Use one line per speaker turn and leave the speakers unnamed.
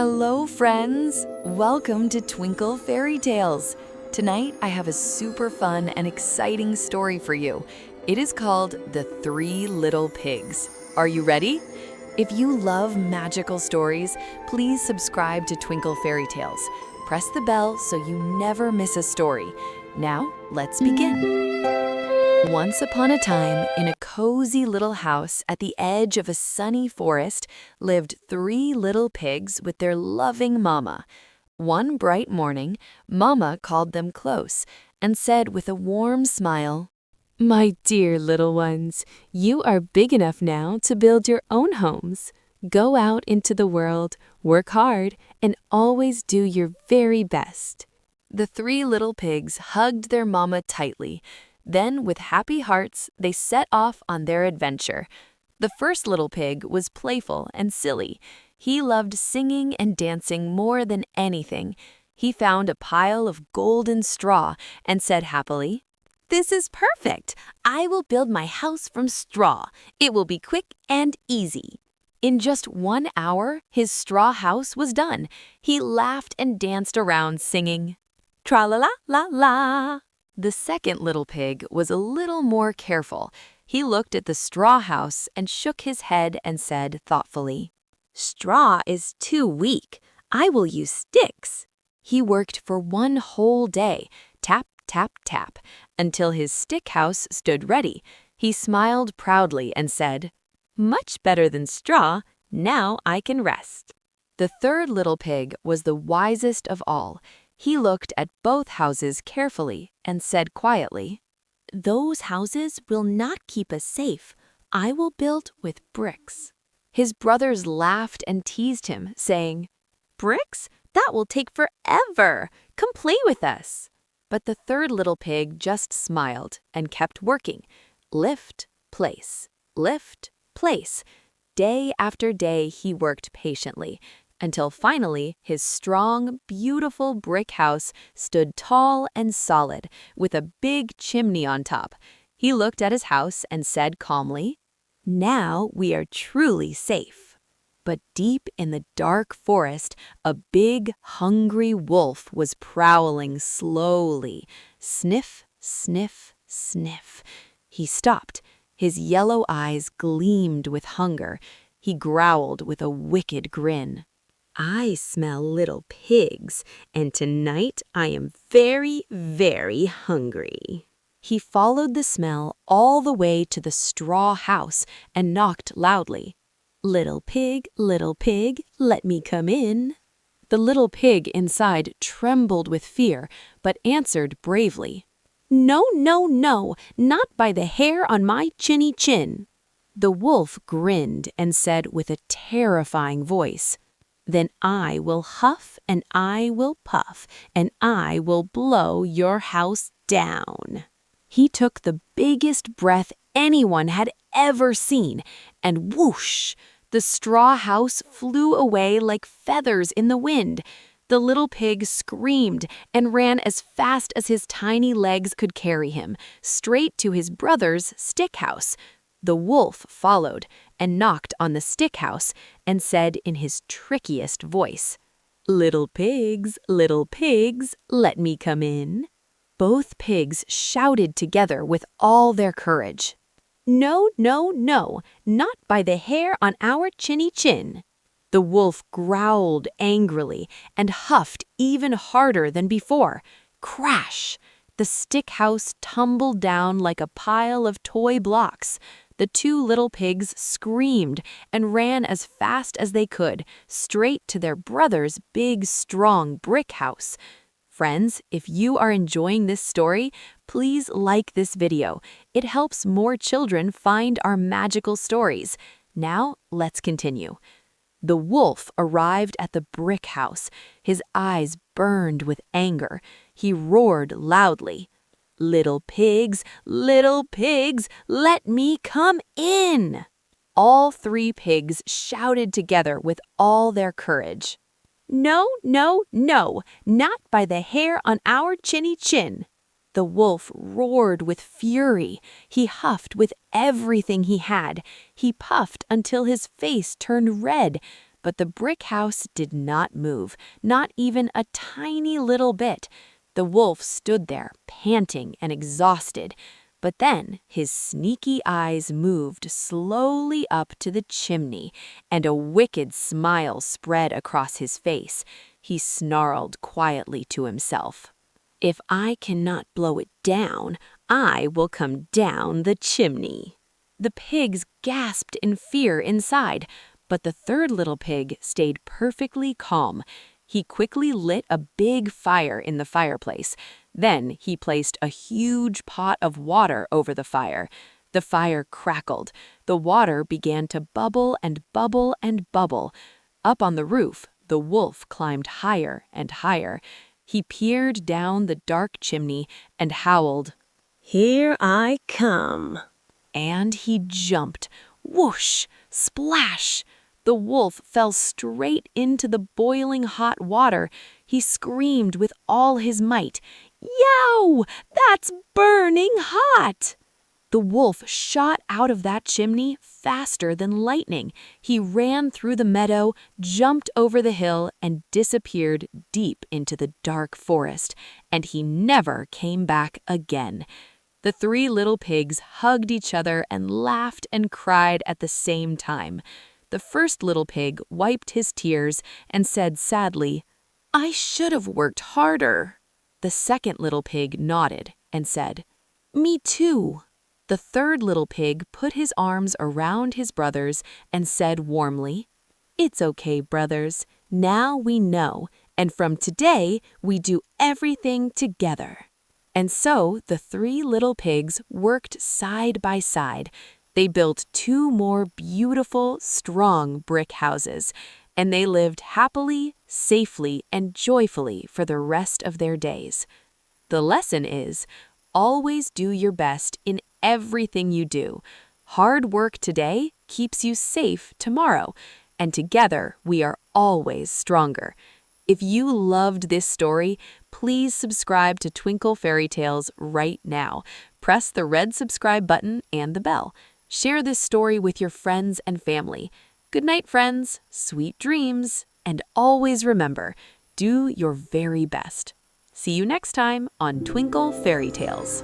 Hello, friends! Welcome to Twinkle Fairy Tales. Tonight, I have a super fun and exciting story for you. It is called The Three Little Pigs. Are you ready? If you love magical stories, please subscribe to Twinkle Fairy Tales. Press the bell so you never miss a story. Now, let's begin. Once upon a time, in a cozy little house at the edge of a sunny forest, lived three little pigs with their loving mama. One bright morning, Mama called them close and said with a warm smile, "My dear little ones, you are big enough now to build your own homes. Go out into the world, work hard, and always do your very best." The three little pigs hugged their mama tightly. Then, with happy hearts, they set off on their adventure. The first little pig was playful and silly. He loved singing and dancing more than anything. He found a pile of golden straw and said happily, "This is perfect. I will build my house from straw. It will be quick and easy." In just 1 hour, his straw house was done. He laughed and danced around singing, "Tra-la-la-la-la." The second little pig was a little more careful. He looked at the straw house and shook his head and said thoughtfully, "Straw is too weak. I will use sticks." He worked for 1 whole day, tap, tap, tap, until his stick house stood ready. He smiled proudly and said, "Much better than straw. Now I can rest." The third little pig was the wisest of all. He looked at both houses carefully and said quietly, "Those houses will not keep us safe. I will build with bricks." His brothers laughed and teased him, saying, "Bricks? That will take forever. Come play with us." But the third little pig just smiled and kept working. Lift, place, lift, place. Day after day he worked patiently, until finally his strong, beautiful brick house stood tall and solid, with a big chimney on top. He looked at his house and said calmly, "Now we are truly safe." But deep in the dark forest, a big, hungry wolf was prowling slowly. Sniff, sniff, sniff. He stopped. His yellow eyes gleamed with hunger. He growled with a wicked grin. "I smell little pigs, and tonight I am very, very hungry." He followed the smell all the way to the straw house and knocked loudly. "Little pig, let me come in." The little pig inside trembled with fear, but answered bravely, "No, no, no, not by the hair on my chinny chin." The wolf grinned and said with a terrifying voice, "Then I will huff and I will puff and I will blow your house down." He took the biggest breath anyone had ever seen, and whoosh! The straw house flew away like feathers in the wind. The little pig screamed and ran as fast as his tiny legs could carry him, straight to his brother's stick house. The wolf followed and knocked on the stick house and said in his trickiest voice, little pigs, let me come in." Both pigs shouted together with all their courage, "No, no, no, not by the hair on our chinny chin." The wolf growled angrily and huffed even harder than before. Crash! The stick house tumbled down like a pile of toy blocks. The two little pigs screamed and ran as fast as they could, straight to their brother's big, strong brick house. Friends, if you are enjoying this story, please like this video. It helps more children find our magical stories. Now, let's continue. The wolf arrived at the brick house. His eyes burned with anger. He roared loudly, little pigs, let me come in." All three pigs shouted together with all their courage, "No, no, no, not by the hair on our chinny chin." The wolf roared with fury. He huffed with everything he had. He puffed until his face turned red. But the brick house did not move, not even a tiny little bit. The wolf stood there, panting and exhausted. But then his sneaky eyes moved slowly up to the chimney, and a wicked smile spread across his face. He snarled quietly to himself, "If I cannot blow it down, I will come down the chimney." The pigs gasped in fear inside, but the third little pig stayed perfectly calm. He quickly lit a big fire in the fireplace. Then he placed a huge pot of water over the fire. The fire crackled. The water began to bubble and bubble and bubble. Up on the roof, the wolf climbed higher and higher. He peered down the dark chimney and howled,
"Here I come."
And he jumped. Whoosh! Splash! The wolf fell straight into the boiling hot water. He screamed with all his might, "Yow! That's burning hot!" The wolf shot out of that chimney faster than lightning. He ran through the meadow, jumped over the hill, and disappeared deep into the dark forest. And he never came back again. The three little pigs hugged each other and laughed and cried at the same time. The first little pig wiped his tears and said sadly, "I should have worked harder." The second little pig nodded and said, "Me too." The third little pig put his arms around his brothers and said warmly, "It's okay, brothers. Now we know, and from today we do everything together." And so the three little pigs worked side by side. They built 2 more beautiful, strong brick houses, and they lived happily, safely, and joyfully for the rest of their days. The lesson is, always do your best in everything you do. Hard work today keeps you safe tomorrow, and together we are always stronger. If you loved this story, please subscribe to Twinkle Fairy Tales right now. Press the red subscribe button and the bell. Share this story with your friends and family. Good night, friends, sweet dreams, and always remember, do your very best. See you next time on Twinkle Fairy Tales.